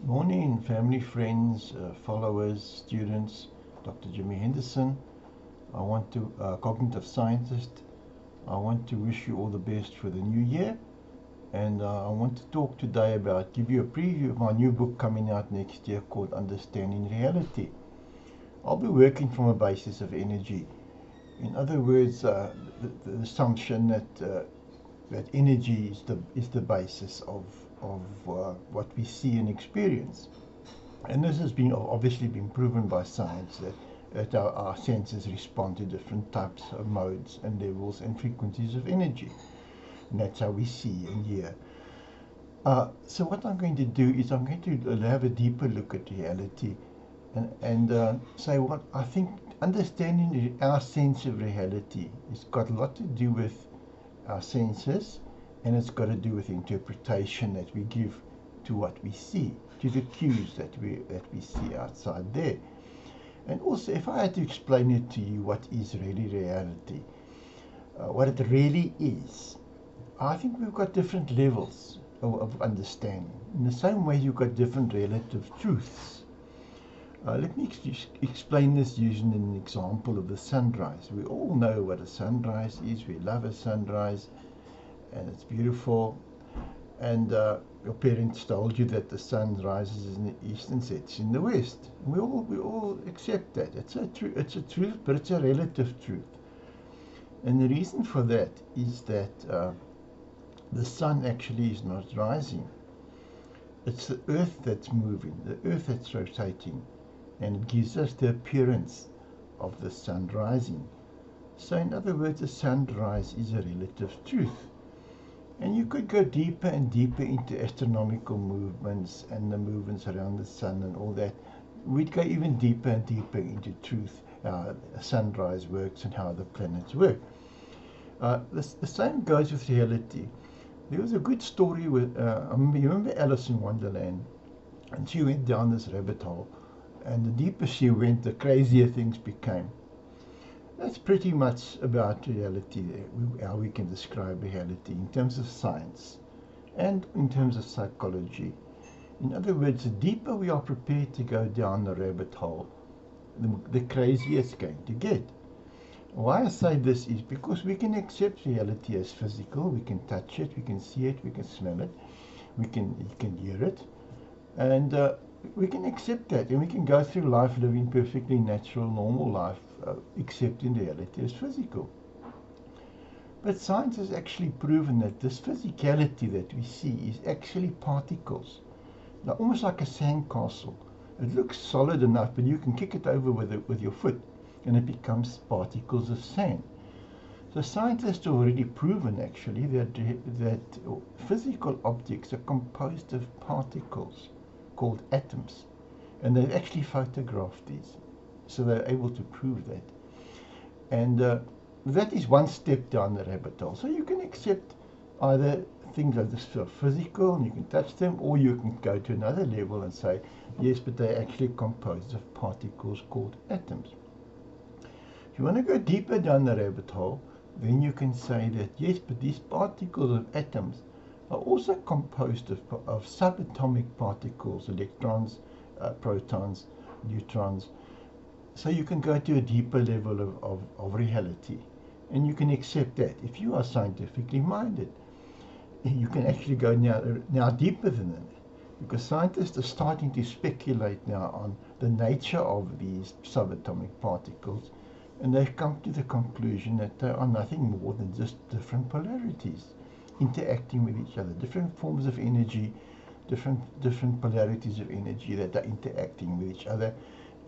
Morning, family, friends, followers, students. Dr. Jimmy Henderson. Cognitive scientist. I want to wish you all the best for the new year. And I want to talk today give you a preview of my new book coming out next year called Understanding Reality. I'll be working from a basis of energy. In other words, the assumption that energy is the basis of what we see and experience. And this has been obviously been proven by science that our senses respond to different types of modes and levels and frequencies of energy. And that's how we see and hear. So what I'm going to do is I'm going to have a deeper look at reality and say what I think understanding our sense of reality has got a lot to do with our senses, and it's got to do with interpretation that we give to what we see, to the cues that we see outside there. And also, if I had to explain it to you, what is really reality, what it really is, I think we've got different levels of understanding. In the same way, you've got different relative truths. Let me explain this using an example of the sunrise. We all know what a sunrise is. We love a sunrise, and it's beautiful. And your parents told you that the sun rises in the east and sets in the west. We all accept that. It's a truth, but it's a relative truth. And the reason for that is that the sun actually is not rising. It's the earth that's moving, the earth that's rotating, and it gives us the appearance of the sun rising. So in other words, the sunrise is a relative truth. And you could go deeper and deeper into astronomical movements and the movements around the sun and all that. We'd go even deeper and deeper into truth, how a sunrise works and how the planets work. The same goes with reality. There was a good story with, you remember Alice in Wonderland? And she went down this rabbit hole. And the deeper she went, the crazier things became. That's pretty much about reality, how we can describe reality in terms of science and in terms of psychology. In other words, the deeper we are prepared to go down the rabbit hole, the crazier it's going to get. Why I say this is because we can accept reality as physical. We can touch it, we can see it, we can smell it, you can hear it, and we can accept that, and we can go through life living perfectly natural, normal life, accepting reality as physical. But science has actually proven that this physicality that we see is actually particles. Now, almost like a sandcastle. It looks solid enough, but you can kick it over with your foot, and it becomes particles of sand. So scientists have already proven, actually, that physical objects are composed of particles called atoms, and they've actually photographed these, so they're able to prove that. And that is one step down the rabbit hole. So you can accept either things like this are physical and you can touch them, or you can go to another level and say, yes, but they're actually composed of particles called atoms. If you want to go deeper down the rabbit hole, then you can say that, yes, but these particles of atoms are also composed of subatomic particles, electrons, protons, neutrons. So you can go to a deeper level of reality, and you can accept that. If you are scientifically minded, you can actually go now deeper than that, because scientists are starting to speculate now on the nature of these subatomic particles, and they've come to the conclusion that they are nothing more than just different polarities interacting with each other, different forms of energy, different polarities of energy that are interacting with each other,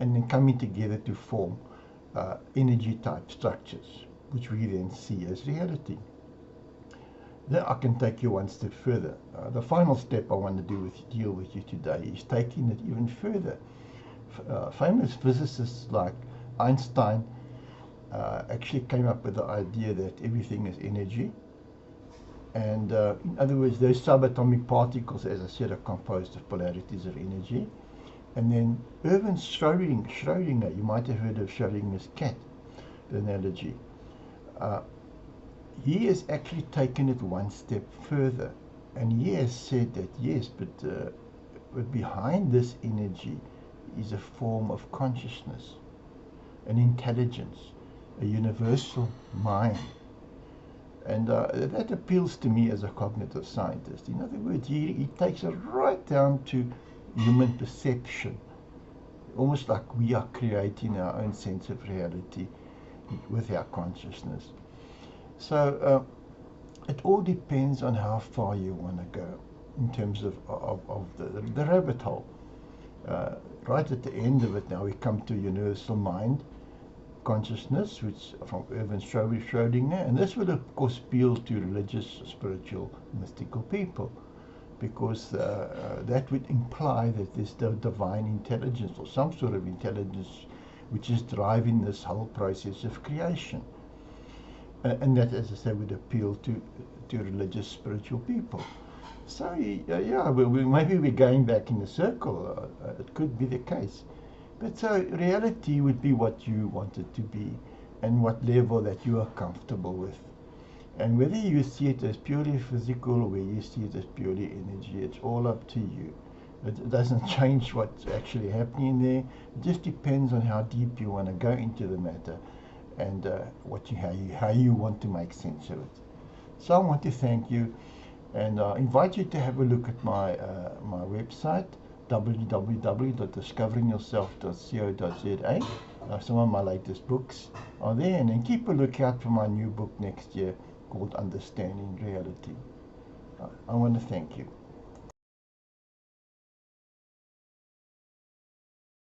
and then coming together to form energy type structures, which we then see as reality. Then I can take you one step further. The final step I want to deal with you today is taking it even further. Famous physicists like Einstein actually came up with the idea that everything is energy. And in other words, those subatomic particles, as I said, are composed of polarities of energy. And then Erwin Schrödinger, you might have heard of Schrödinger's cat, the analogy. He has actually taken it one step further. And he has said that, yes, but but behind this energy is a form of consciousness, an intelligence, a universal mind. And that appeals to me as a cognitive scientist. In other words, he takes it right down to human perception, almost like we are creating our own sense of reality with our consciousness. So it all depends on how far you want to go in terms of the rabbit hole. Right at the end of it now we come to universal mind, consciousness, which from Erwin Schrödinger, and this will of course appeal to religious, spiritual, mystical people, because that would imply that there's the divine intelligence or some sort of intelligence which is driving this whole process of creation. And that, as I say, would appeal to religious, spiritual people. So, yeah, maybe we're going back in a circle. It could be the case. But so reality would be what you want it to be and what level that you are comfortable with. And whether you see it as purely physical or whether you see it as purely energy, it's all up to you. It doesn't change what's actually happening there. It just depends on how deep you want to go into the matter and how you want to make sense of it. So I want to thank you and invite you to have a look at my website, www.discoveringyourself.co.za. Some of my latest books are there, and then keep a lookout for my new book next year called Understanding Reality. I want to thank you.